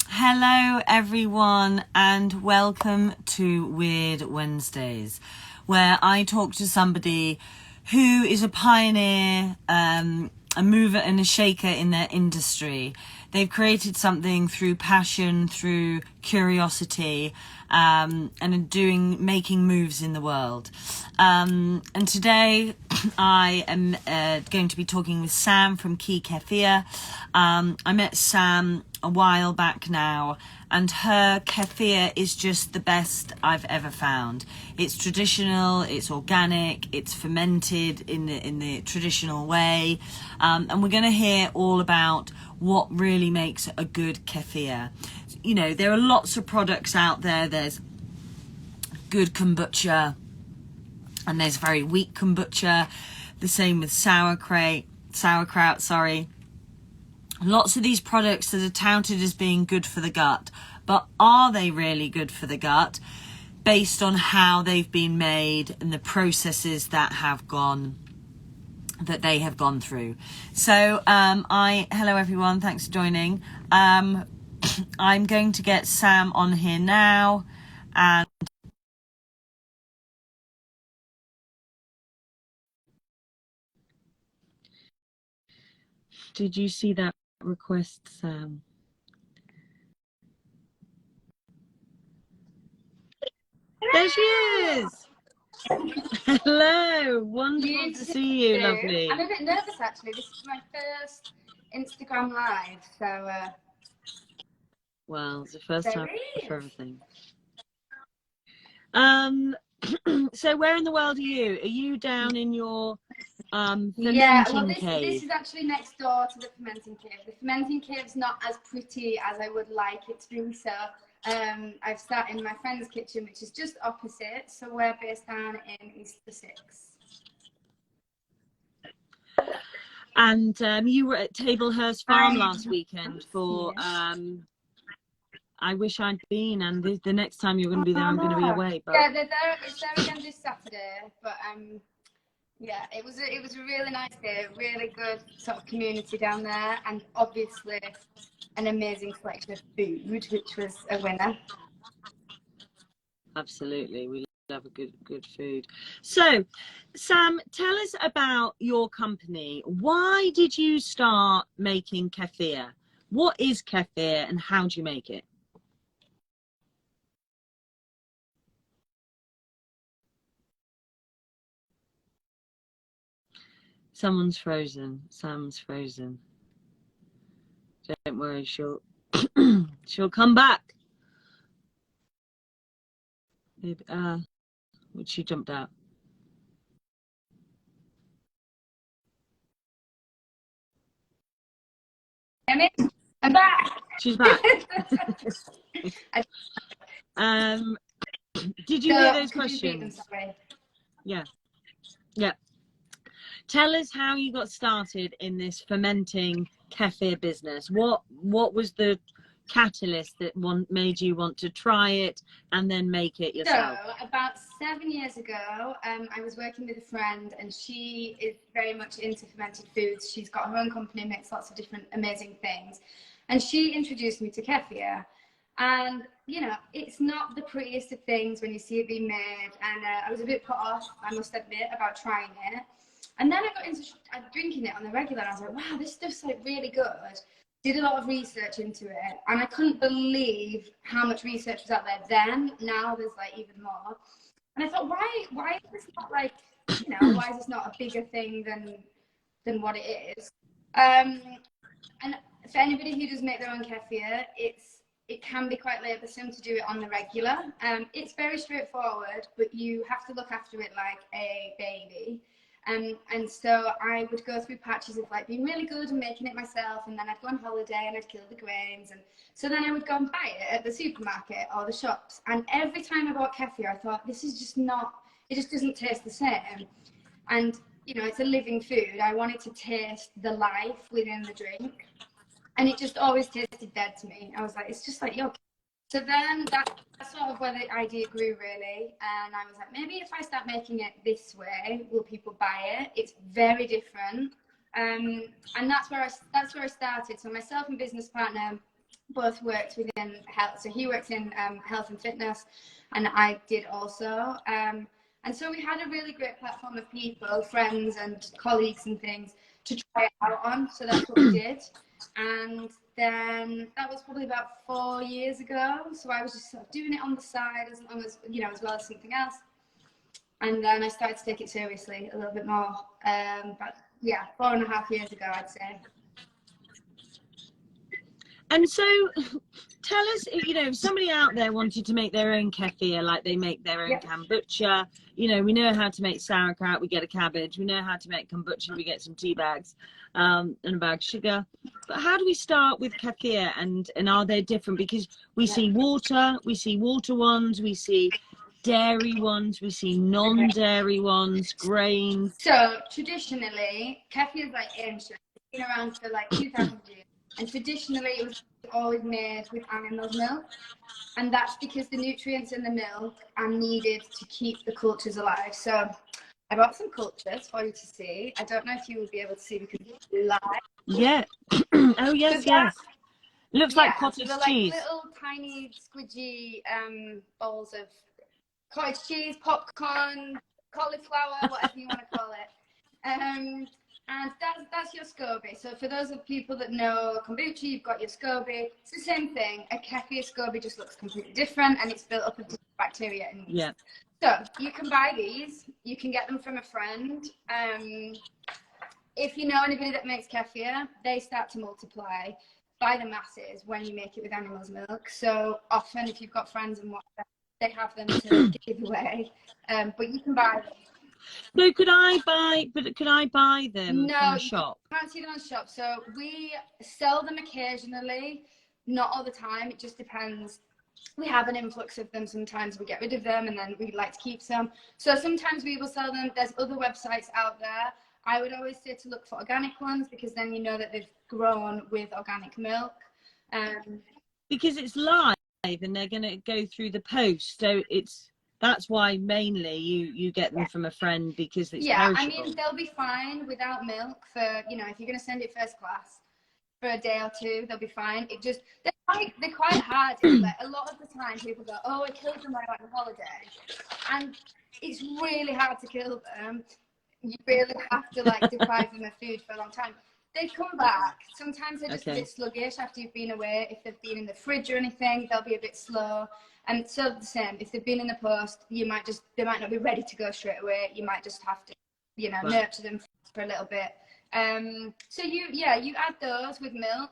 Hello everyone and welcome to Weird Wednesdays, where I talk to somebody who is a pioneer, a mover and a shaker in their industry. They've created something through passion, through curiosity, and making moves in the world. And today I am going to be talking with Sam from Kefir. I met Sam a while back now, and her kefir is just the best I've ever found. It's traditional, it's organic, it's fermented in the traditional way, and we're going to hear all about what really makes a good kefir. You know, there are lots of products out there. There's good kombucha and there's very weak kombucha. The same with sauerkraut. Lots of these products that are touted as being good for the gut, but are they really good for the gut based on how they've been made and the processes that they have gone through? So hello everyone, thanks for joining. I'm going to get Sam on here now, and did you see that request, Sam? There she is. Hello, wonderful to see you, lovely. I'm a bit nervous actually. This is my first Instagram live, so well, it's the first time for everything. So where in the world are you? Are you down in your fermenting cave? This is actually next door to the fermenting cave. The fermenting cave's not as pretty as I would like it to be, so I've sat in my friend's kitchen, which is just opposite, so we're based down in East Sussex. And you were at Tablehurst Farm last weekend for I wish I'd been, and the next time you're going to be there, I'm going to be away. But yeah, it's there again this Saturday. But yeah, it was a really nice day, really good sort of community down there, and obviously an amazing selection of food, which was a winner. Absolutely, we love a good food. So, Sam, tell us about your company. Why did you start making kefir? What is kefir, and how do you make it? Someone's frozen. Sam's frozen. Don't worry, she'll come back. Maybe, she jumped out. I'm back. She's back. Did you hear those questions? Yeah. Tell us how you got started in this fermenting kefir business. What was the catalyst that made you want to try it and then make it yourself? So about 7 years ago, I was working with a friend, and she is very much into fermented foods. She's got her own company, makes lots of different amazing things, and she introduced me to kefir. And you know, it's not the prettiest of things when you see it being made, and I was a bit put off, I must admit, about trying it. And then I got into drinking it on the regular, and I was like, wow, this stuff's like really good. Did a lot of research into it, and I couldn't believe how much research was out there then. Now there's like even more. And I thought, why is this not like, you know, why is this not a bigger thing than what it is? And for anybody who does make their own kefir, it can be quite laborsome to do it on the regular. It's very straightforward, but you have to look after it like a baby. And so I would go through patches of like being really good and making it myself, and then I'd go on holiday and I'd kill the grains, and so then I would go and buy it at the supermarket or the shops. And every time I bought kefir, I thought, this is just not, it just doesn't taste the same. And you know, it's a living food. I wanted to taste the life within the drink, and it just always tasted dead to me. I was like, it's just like yogurt. So then that's sort of where the idea grew, really. And I was like, maybe if I start making it this way, will people buy it? It's very different. And that's where I started. So myself and business partner both worked within health. So he works in health and fitness, and I did also. And so we had a really great platform of people, friends and colleagues and things to try it out on. So that's what we did. And then that was probably about 4 years ago. So I was just sort of doing it on the side as long as, you know, as well as something else. And then I started to take it seriously a little bit more. But yeah, 4.5 years ago, I'd say. And so tell us, you know, if somebody out there wanted to make their own kefir, like they make their own kombucha, you know, we know how to make sauerkraut, we get a cabbage. We know how to make kombucha, we get some tea bags and a bag of sugar. But how do we start with kefir, and are they different? Because we see water ones, we see dairy ones, we see non-dairy ones, grains. So traditionally, kefir is like ancient. It's been around for like 2,000 years. And traditionally, it was always made with animal milk. And that's because the nutrients in the milk are needed to keep the cultures alive. So I brought some cultures for you to see. I don't know if you will be able to see because it's live. Yeah. Oh, yes, yes. Looks like cottage so cheese. Like little tiny squidgy bowls of cottage cheese, popcorn, cauliflower, whatever you want to call it. And that's your SCOBY. So for those of people that know kombucha, you've got your SCOBY. It's the same thing. A kefir SCOBY just looks completely different, and it's built up of different bacteria and yeast. Yeah. So you can buy these. You can get them from a friend. If you know anybody that makes kefir, they start to multiply by the masses when you make it with animal's milk. So often, if you've got friends and whatever, they have them to give away. But you can buy them. So could I buy them from a shop? No, you can't see them on shop. So we sell them occasionally, not all the time. It just depends. We have an influx of them. Sometimes we get rid of them, and then we like to keep some. So sometimes we will sell them. There's other websites out there. I would always say to look for organic ones, because then you know that they've grown with organic milk. Because it's live and they're going to go through the post, so that's why mainly you get them from a friend, because it's perishable. I mean, they'll be fine without milk for, you know, if you're going to send it first class for a day or two, they'll be fine. It just, they're quite hard. Like, a lot of the time people go, oh, I killed them when I went on holiday. And it's really hard to kill them. You really have to like deprive them of food for a long time. They come back. Sometimes they're just a bit sluggish after you've been away. If they've been in the fridge or anything, they'll be a bit slow. And so the same, if they've been in the post, they might not be ready to go straight away. You might just have to, you know, nurture them for a little bit. So you add those with milk,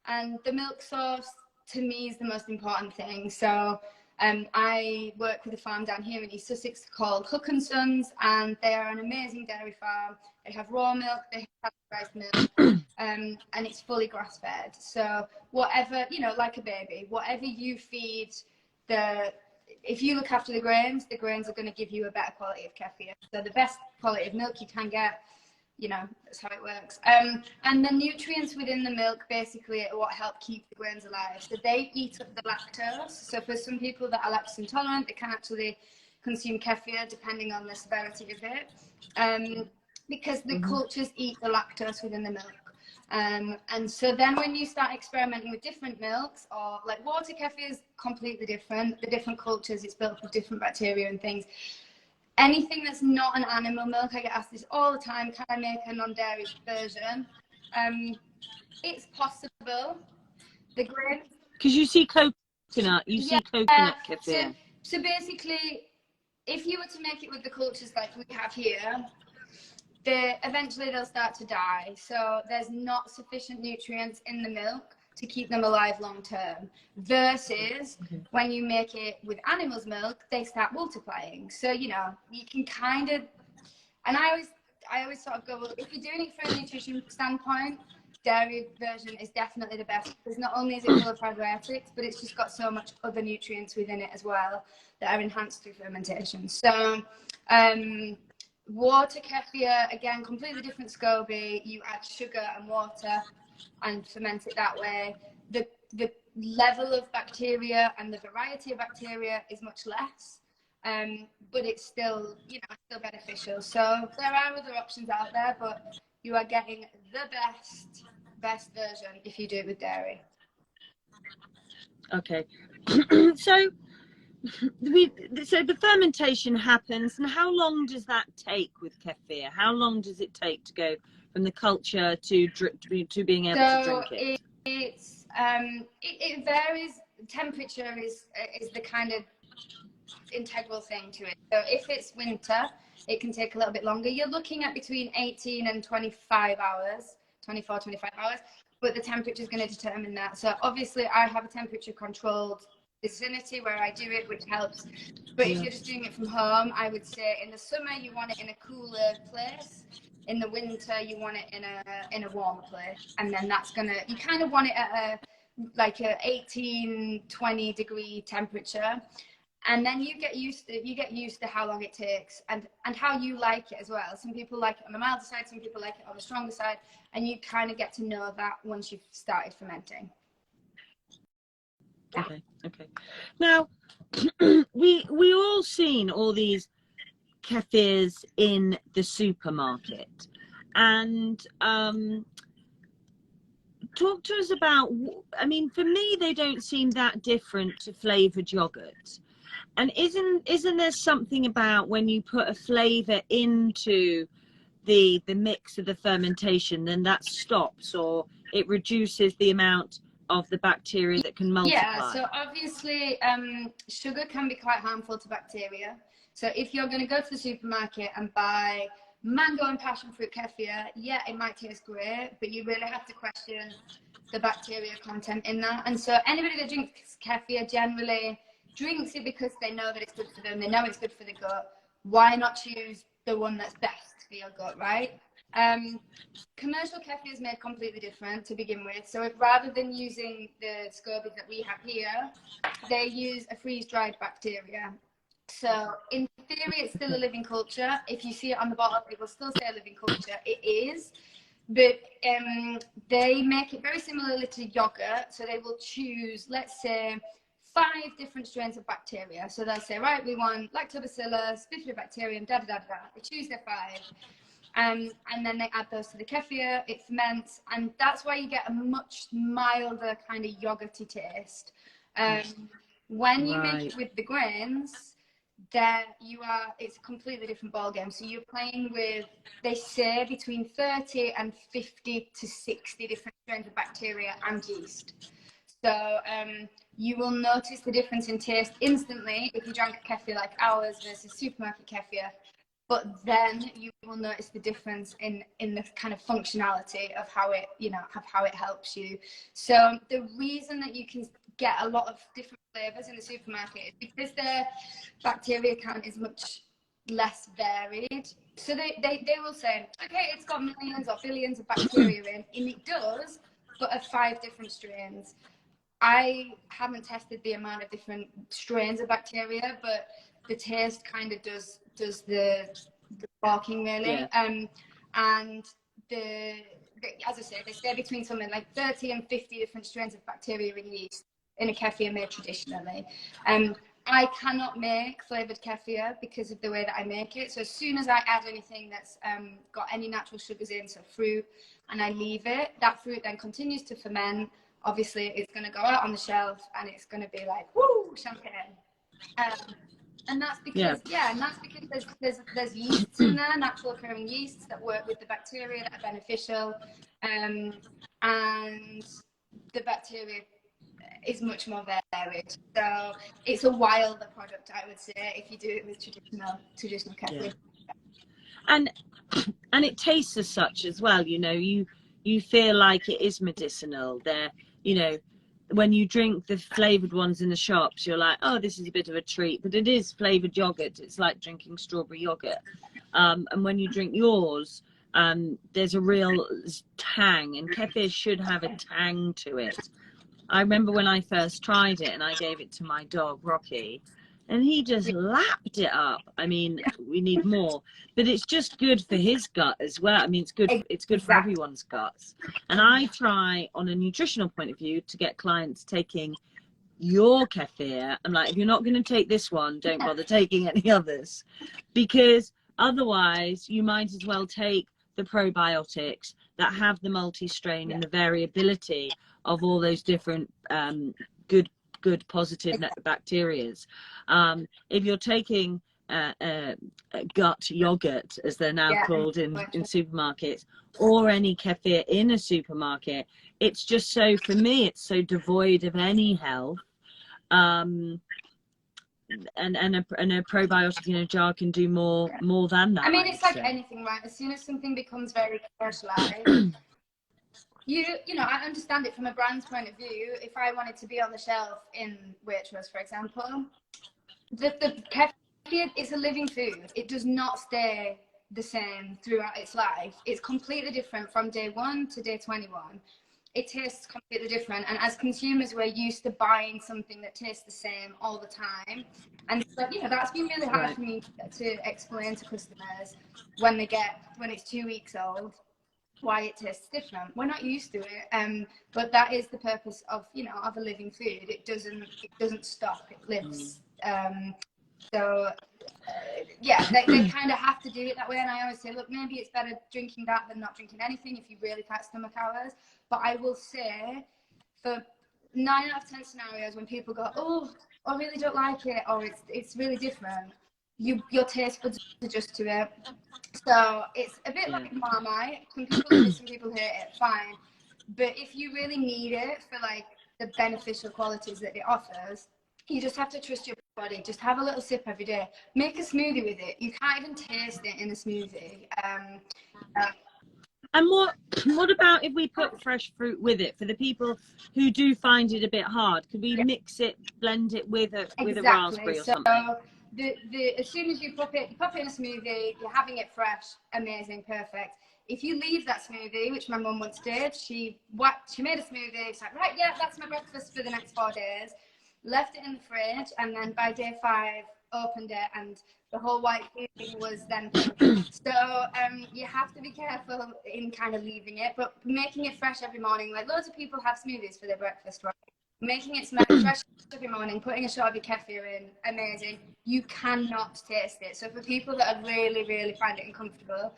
and the milk source to me is the most important thing. So I work with a farm down here in East Sussex called Hook and Sons, and they are an amazing dairy farm. They have raw milk, they have pasteurized milk, and it's fully grass fed. So whatever, you know, like a baby, whatever you feed if you look after the grains are going to give you a better quality of kefir. So the best quality of milk you can get, you know, that's how it works. And the nutrients within the milk basically are what help keep the grains alive. So they eat up the lactose. So for some people that are lactose intolerant, they can actually consume kefir depending on the severity of it, because the cultures eat the lactose within the milk. And so then when you start experimenting with different milks, or like water kefir is completely different. The different cultures, it's built with different bacteria and things. Anything that's not an animal milk, I get asked this all the time, can I make a non-dairy version? It's possible. The grain... Because you see coconut, see coconut kefir. So basically, if you were to make it with the cultures like we have here, eventually they'll start to die. So there's not sufficient nutrients in the milk to keep them alive long term. Versus when you make it with animals' milk, they start multiplying. So, you know, you can kind of, and I always sort of go, well, if you're doing it from a nutrition standpoint, dairy version is definitely the best, because not only is it full of probiotics, but it's just got so much other nutrients within it as well that are enhanced through fermentation. So, water kefir, again, completely different SCOBY. You add sugar and water and ferment it that way. The level of bacteria and the variety of bacteria is much less. But it's still, you know, still beneficial. So there are other options out there, but you are getting the best version if you do it with dairy. Okay. So the fermentation happens, and how long does that take with kefir? How long does it take to go from the culture to being able to drink it? It varies. Temperature is the kind of integral thing to it. So if it's winter, it can take a little bit longer. You're looking at between 18 and 25 hours, 24, 25 hours, but the temperature is going to determine that. So obviously I have a temperature controlled vicinity where I do it, which helps. But if you're just doing it from home, I would say in the summer you want it in a cooler place. In the winter you want it in a warmer place, and then that's gonna, you kind of want it at a 18, 20 degree temperature. And then you get used to how long it takes and how you like it as well. Some people like it on the milder side, some people like it on the stronger side, and you kind of get to know that once you've started fermenting. Okay. Now, we all seen all these kefirs in the supermarket, and talk to us about, I mean, for me they don't seem that different to flavored yogurt. And isn't there something about when you put a flavor into the mix of the fermentation, then that stops, or it reduces the amount of the bacteria that can multiply? Yeah, so obviously sugar can be quite harmful to bacteria. So if you're going to go to the supermarket and buy mango and passion fruit kefir, yeah, it might taste great, but you really have to question the bacteria content in that. And so anybody that drinks kefir generally drinks it because they know that it's good for them, they know it's good for the gut. Why not choose the one that's best for your gut, right? Commercial kefir is made completely different to begin with. So rather than using the scobies that we have here, they use a freeze-dried bacteria. So in theory, it's still a living culture. If you see it on the bottle, it will still say a living culture. It is. But they make it very similarly to yogurt. So they will choose, let's say, 5 different strains of bacteria. So they'll say, right, we want lactobacillus, bifidobacterium, da-da-da-da. They choose their 5. And then they add those to the kefir, it ferments, and that's why you get a much milder kind of yogurty taste. When you make it with the grains, it's a completely different ballgame. So you're playing with, they say, between 30 and 50 to 60 different strains of bacteria and yeast. So you will notice the difference in taste instantly if you drank a kefir like ours versus supermarket kefir. But then you will notice the difference in the kind of functionality of how it, you know, how it helps you. So the reason that you can get a lot of different flavors in the supermarket is because their bacteria count is much less varied. So they will say, okay, it's got millions or billions of bacteria in, and it does, but of 5 different strains. I haven't tested the amount of different strains of bacteria, but the taste kind of does the barking really. And as I say, they stay between something like 30 and 50 different strains of bacteria in yeast in a kefir made traditionally. I cannot make flavoured kefir because of the way that I make it. So as soon as I add anything that's got any natural sugars in, so fruit, and I leave it, that fruit then continues to ferment. Obviously, it's going to go out on the shelf and it's going to be like, woo, champagne. And that's because, and that's because there's yeasts in there, natural occurring yeasts that work with the bacteria that are beneficial, and the bacteria is much more varied. So it's a wilder product, I would say, if you do it with traditional kefir. Yeah. And it tastes as such as well. You know, you feel like it is medicinal. There, you know, when you drink the flavored ones in the shops, you're like, oh, this is a bit of a treat, but it is flavored yogurt. It's like drinking strawberry yogurt. And when you drink yours, there's a real tang, and kefir should have a tang to it. I remember when I first tried it and I gave it to my dog, Rocky, and he just lapped it up. I mean, we need more, but it's just good for his gut as well. I mean, it's good for Exactly. everyone's guts. And I try, on a nutritional point of view, to get clients taking your kefir. I'm like, if you're not going to take this one, don't bother taking any others, because otherwise you might as well take the probiotics that have the multi-strain and the variability of all those different good positive bacterias. If you're taking gut yogurt, as they're now called in supermarkets, or any kefir in a supermarket, it's just so, for me, it's so devoid of any health. And a probiotic in a jar can do more than that. I mean, it's like anything, right? As soon as something becomes very commercialized, you know, I understand it from a brand's point of view. If I wanted to be on the shelf in Waitrose, for example, the kefir is a living food. It does not stay the same throughout its life. It's completely different from day 1 to day 21. It tastes completely different, and as consumers, we're used to buying something that tastes the same all the time. And so, you know, that's been really hard for me to explain to customers when it's 2 weeks old, why it tastes different. We're not used to it, but that is the purpose of, you know, of a living food. It doesn't stop, it lives. Yeah, they kind of have to do it that way. And I always say, look, maybe it's better drinking that than not drinking anything if you really can't stomach ours. But I will say, for 9 out of 10 scenarios when people go, oh, I really don't like it, or it's really different, your taste buds adjust to it. So it's a bit like Marmite. Some people love it, some people hate it, fine. But if you really need it for like the beneficial qualities that it offers, you just have to trust your body. Just have a little sip every day. Make a smoothie with it. You can't even taste it in a smoothie. And what about if we put fresh fruit with it? For the people who do find it a bit hard, could we mix it, blend it with a raspberry or something? As soon as you pop it in a smoothie, you're having it fresh, amazing, perfect. If you leave that smoothie, which my mum once did, she made a smoothie. It's like, right, yeah, that's my breakfast for the next 4 days. Left it in the fridge, and then by day 5, opened it, and the whole white thing was then pink. So you have to be careful in kind of leaving it, but making it fresh every morning. Like, loads of people have smoothies for their breakfast, right? Making it fresh every morning, putting a shot of your kefir in, amazing. You cannot taste it. So for people that are really, really find it uncomfortable,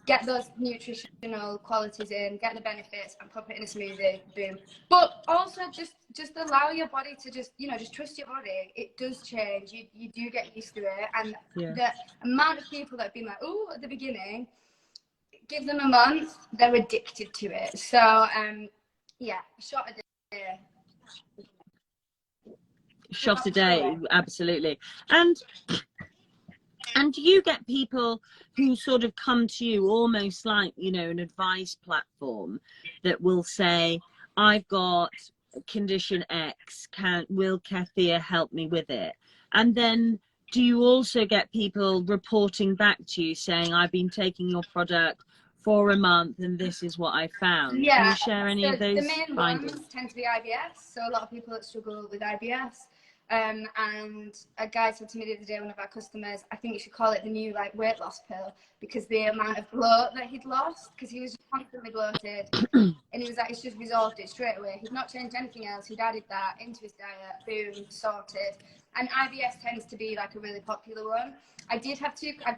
get those nutritional qualities in, get the benefits, and pop it in a smoothie, boom. But also just allow your body to just trust your body. It does change. You do get used to it. And the amount of people that have been like, oh, at the beginning, give them a month, they're addicted to it. So, yeah, shot a day. Shot a day, absolutely. And do you get people who sort of come to you almost like, you know, an advice platform that will say, I've got condition X, will kefir help me with it? And then do you also get people reporting back to you saying, I've been taking your product for a month and this is what I found? Yeah. Can you share any of those The main findings? ones tend to be IBS. So a lot of people that struggle with IBS. And a guy said to me the other day, one of our customers, I think you should call it the new like weight loss pill, because the amount of bloat that he'd lost, because he was just constantly bloated, and he was like, it's just resolved it straight away. He'd not changed anything else. He'd added that into his diet, boom, sorted. And IBS tends to be like a really popular one. I've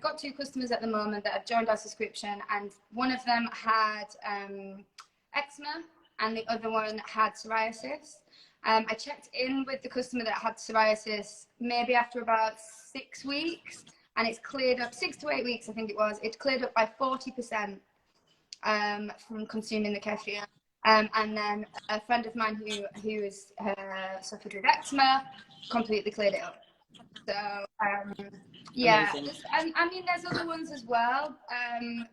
got 2 customers at the moment that have joined our subscription, and one of them had eczema and the other one had psoriasis. I checked in with the customer that had psoriasis maybe after about 6 weeks, and it's cleared up, 6 to 8 weeks, I think it was. It's cleared up by 40% from consuming the kefir. And then a friend of mine who suffered with eczema completely cleared it up. So yeah, and I mean there's other ones as well,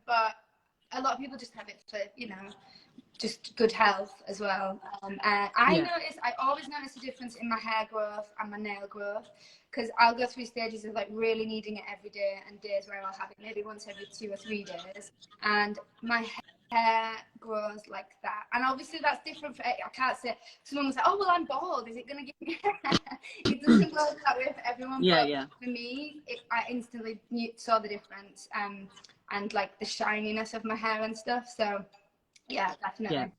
but a lot of people just have it for, you know, just good health as well. I always notice a difference in my hair growth and my nail growth, because I'll go through stages of like really needing it every day, and days where I'll have it maybe once every 2 or 3 days, and my hair grows like that. And obviously that's different for, I can't say, someone will say, oh, well, I'm bald, is it going to give me it doesn't work that way for everyone. Yeah, but yeah. for me, I instantly saw the difference, and like the shininess of my hair and stuff. So yeah, definitely.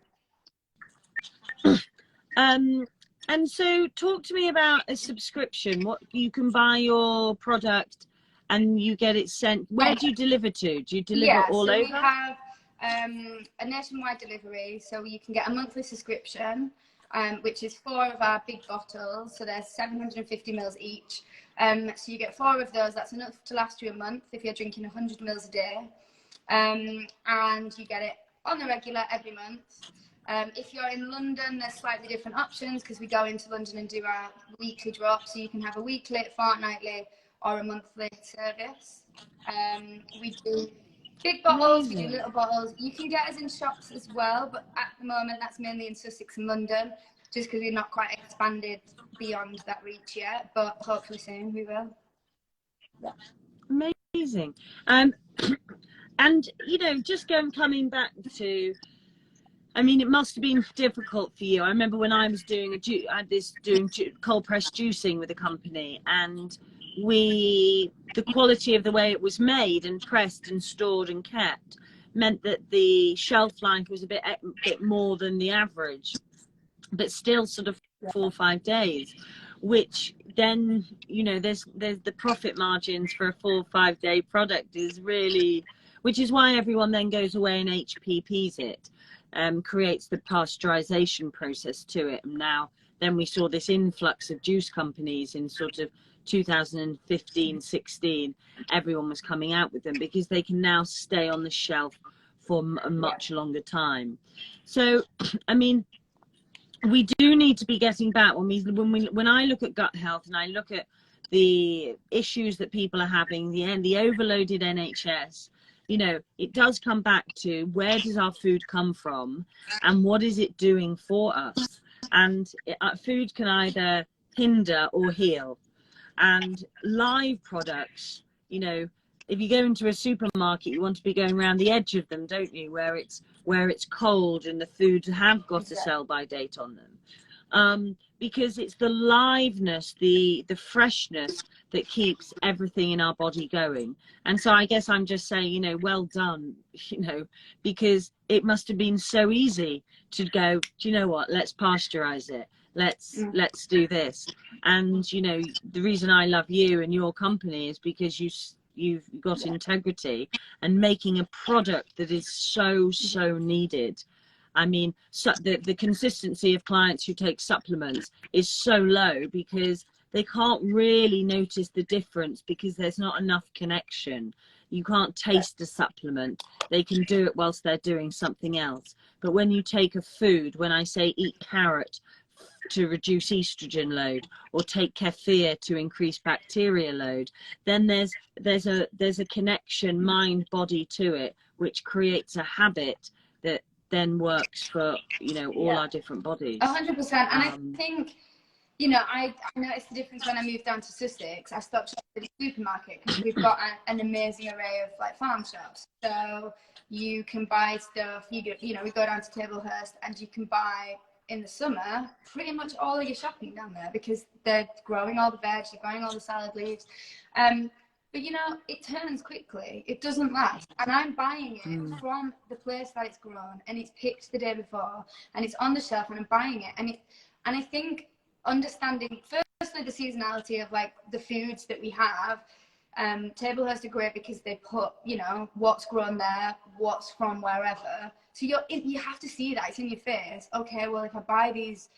And so talk to me about a subscription. What, you can buy your product and you get it sent. Where do you deliver to? Do you deliver all so over? we have a nationwide delivery, so you can get a monthly subscription, which is 4 of our big bottles, so they're 750 mils each. So you get 4 of those. That's enough to last you a month if you're drinking 100 mils a day, and you get it on the regular every month. If you're in London, there's slightly different options because we go into London and do our weekly drop, so you can have a weekly, fortnightly, or a monthly service. We do big bottles, we do little bottles. You can get us in shops as well, but at the moment that's mainly in Sussex and London, just because we're not quite expanded beyond that reach yet, but hopefully soon we will. Amazing. And you know, just coming back to, I mean, it must have been difficult for you. I remember when I was doing doing cold press juicing with a company, and the quality of the way it was made and pressed and stored and kept meant that the shelf life was a bit more than the average, but still sort of 4 or 5 days, which then, you know, there's the profit margins for a 4 or 5 day product is really, which is why everyone then goes away and HPPs it. Creates the pasteurization process to it. And now then we saw this influx of juice companies in sort of 2015-16. Everyone was coming out with them because they can now stay on the shelf for a much longer time. So I mean, we do need to be getting back when I look at gut health and I look at the issues that people are having, the overloaded NHS. You know, it does come back to where does our food come from and what is it doing for us? And food can either hinder or heal. And live products, you know, if you go into a supermarket, you want to be going around the edge of them, don't you? Where it's cold and the food have got a sell-by date on them. Because it's the liveness, the freshness that keeps everything in our body going. And so I guess I'm just saying, you know, well done, you know, because it must have been so easy to go, do you know what, let's pasteurize it. Let's do this. And, you know, the reason I love you and your company is because you've got integrity and making a product that is so needed. I mean, so the consistency of clients who take supplements is so low because they can't really notice the difference because there's not enough connection. You can't taste a supplement. They can do it whilst they're doing something else. But when you take a food, when I say eat carrot to reduce estrogen load, or take kefir to increase bacteria load, then there's a connection, mind body to it, which creates a habit that then works for, you know, all our different bodies. 100%. And I think, you know, I noticed the difference when I moved down to Sussex. I stopped shopping at the supermarket because we've got an amazing array of like farm shops. So you can buy stuff. You know, we go down to Tablehurst and you can buy in the summer pretty much all of your shopping down there because they're growing all the veg, they're growing all the salad leaves. But you know, it turns quickly. It doesn't last. And I'm buying it from the place that it's grown and it's picked the day before and it's on the shelf and I'm buying it. And I think understanding firstly the seasonality of like the foods that we have. Tablehurst are great because they put, you know, what's grown there, what's from wherever. So you have to see that, it's in your face. Okay, well, if I buy these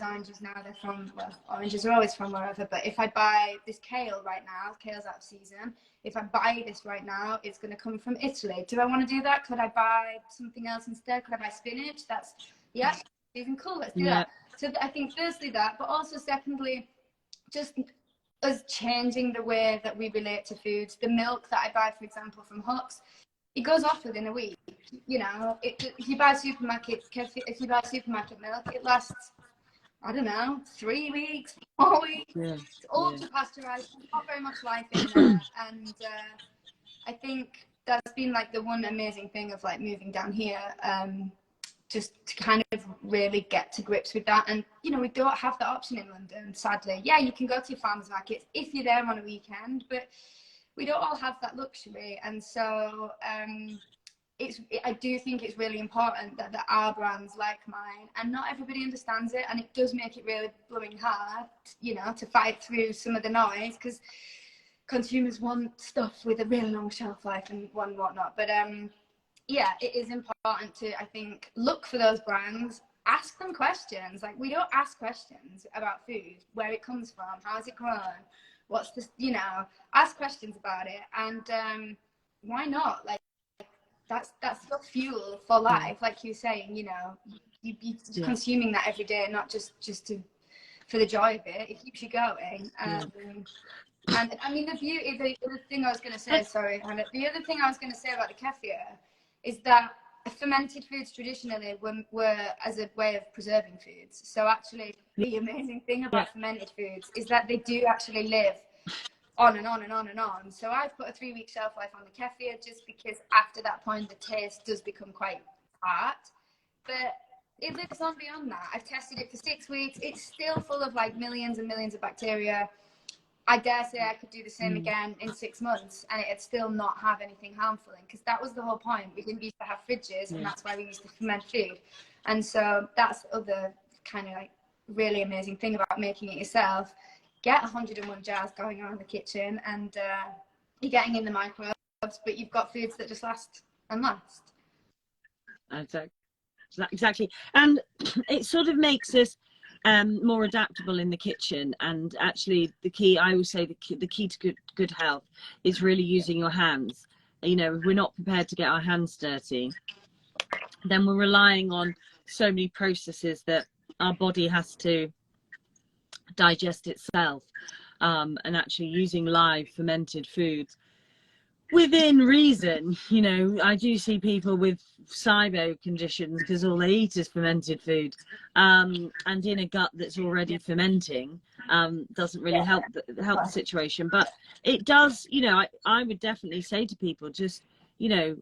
oranges now, they're from, well, oranges are always from wherever, but if I buy this kale right now, kale's out of season. If I buy this right now, it's going to come from Italy. Do I want to do that? Could I buy something else instead? Could I buy spinach? That's, yeah, even cool, let's do that. So I think firstly that, but also secondly, just us changing the way that we relate to foods. The milk that I buy, for example, from Hooks, it goes off within a week. You know, if you buy supermarket milk, it lasts, I don't know, 3 weeks, 4 weeks. It's ultra pasteurized, not very much life in there. And I think that's been like the one amazing thing of like moving down here, just to kind of really get to grips with that. And you know, we don't have the option in London, sadly. Yeah, you can go to farmers markets if you're there on a weekend, but we don't all have that luxury. And so I do think it's really important that there are brands like mine, and not everybody understands it, and it does make it really blooming hard, you know, to fight through some of the noise, because consumers want stuff with a really long shelf life and whatnot. But yeah, it is important to, I think, look for those brands, ask them questions. Like, we don't ask questions about food, where it comes from, how's it grown, what's this, you know, ask questions about it. And why not? Like, that's your fuel for life, like you're saying, you know, you be consuming that every day, not just for the joy of it. It keeps you going. And I mean, the other thing I was going to say, sorry, Hannah, the other thing I was going to say about the kefir is that fermented foods traditionally were as a way of preserving foods. So actually, the amazing thing about fermented foods is that they do actually live on and on and on and on. So I've put a 3-week shelf life on the kefir, just because after that point the taste does become quite tart, but it lives on beyond that. I've tested it for 6 weeks. It's still full of like millions and millions of bacteria. I dare say I could do the same again in 6 months and it'd still not have anything harmful in, because that was the whole point. We didn't used to have fridges, and that's why we used to ferment food. And so that's the other kind of like really amazing thing about making it yourself. Get 101 jars going around the kitchen, and you're getting in the microbes, but you've got foods that just last and last. Exactly. And it sort of makes us more adaptable in the kitchen. And actually, the key, I always say, the key to good health is really using your hands. You know, if we're not prepared to get our hands dirty, then we're relying on so many processes that our body has to digest itself, and actually using live fermented foods within reason. You know, I do see people with SIBO conditions because all they eat is fermented food, and in a gut that's already fermenting, doesn't really help the situation. But it does, you know, I would definitely say to people, just, you know,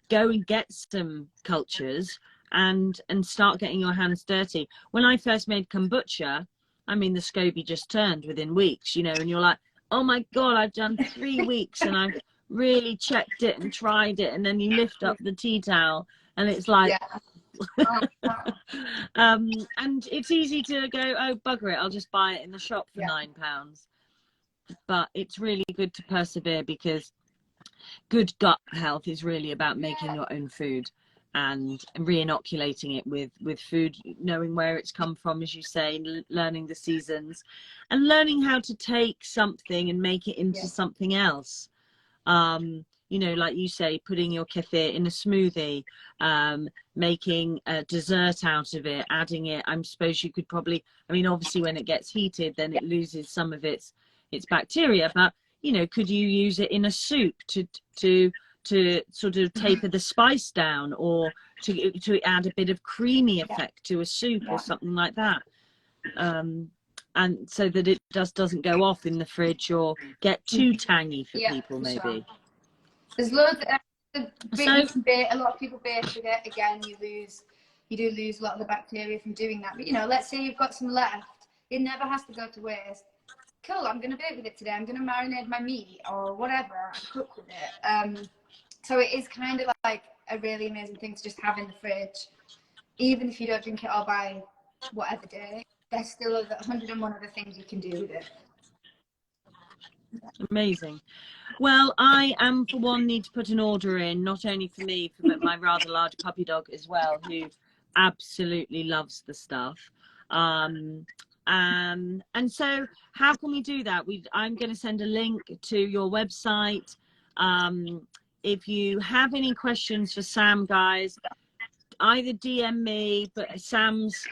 go and get some cultures and start getting your hands dirty. When I first made kombucha, I mean, the SCOBY just turned within weeks, you know, and you're like, oh my God, I've done 3 weeks and I've really checked it and tried it. And then you lift up the tea towel and it's like, and it's easy to go, oh, bugger it, I'll just buy it in the shop for £9. But it's really good to persevere, because good gut health is really about making your own food and re-inoculating it with food, knowing where it's come from, as you say, learning the seasons and learning how to take something and make it into something else. You know, like you say, putting your kefir in a smoothie, making a dessert out of it, adding it. I suppose you could probably, I mean, obviously when it gets heated, then it loses some of its bacteria, but you know, could you use it in a soup to sort of taper the spice down, or to add a bit of creamy effect to a soup or something like that, and so that it doesn't go off in the fridge or get too tangy for people, maybe. Sure. There's loads a lot of people bake with it. Again, you do lose a lot of the bacteria from doing that. But you know, let's say you've got some left, it never has to go to waste. Cool, I'm going to bake with it today. I'm going to marinate my meat or whatever and cook with it. So it is kind of like a really amazing thing to just have in the fridge. Even if you don't drink it all by whatever day, there's still 101 other things you can do with it. Amazing. Well, I for one, need to put an order in, not only for me, but my rather large puppy dog as well, who absolutely loves the stuff. And so how can we do that? I'm going to send a link to your website. If you have any questions for Sam, guys, either DM me, but Sam's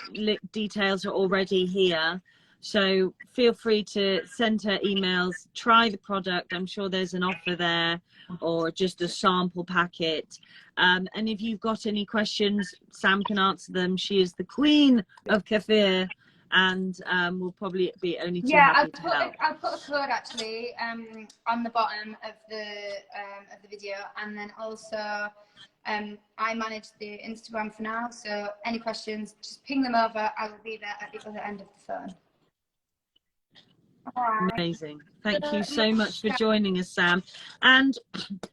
details are already here. So feel free to send her emails, try the product. I'm sure there's an offer there, or just a sample packet. And if you've got any questions, Sam can answer them. She is the queen of kefir. and we'll probably be only too Yeah, happy to help. I'll put a code actually on the bottom of the video, and then also I manage the Instagram for now. So any questions, just ping them over. I will be there at the other end of the phone. All right. Amazing. Thank you so much for joining us, Sam. And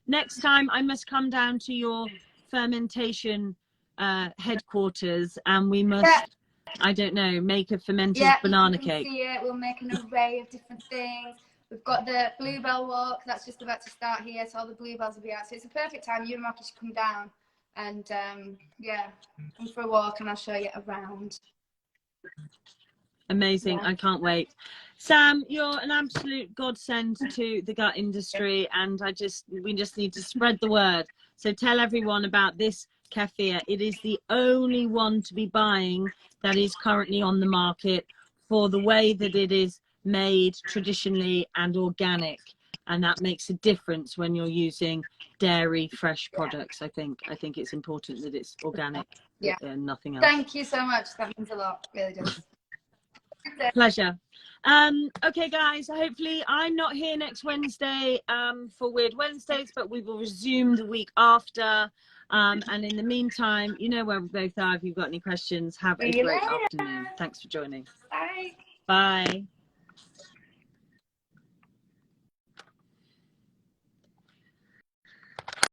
next time I must come down to your fermentation headquarters, and we must, I don't know, make a fermented banana cake. See it. We'll make an array of different things. We've got the bluebell walk that's just about to start here, so all the bluebells will be out. So it's a perfect time. You and Rocky should come down and yeah, come for a walk, and I'll show you around. Amazing. Yeah. I can't wait. Sam, you're an absolute godsend to the gut industry, and we just need to spread the word. So tell everyone about this kefir. It is the only one to be buying that is currently on the market for the way that it is made traditionally and organic, and that makes a difference when you're using dairy fresh products. I think it's important that it's organic, and nothing else. Thank you so much. That means a lot. Really does. Pleasure. Okay guys, hopefully I'm not here next Wednesday for Weird Wednesdays, but we will resume the week after, and in the meantime, you know where we both are. If you've got any questions, have a great afternoon. Thanks for joining. Bye. Bye.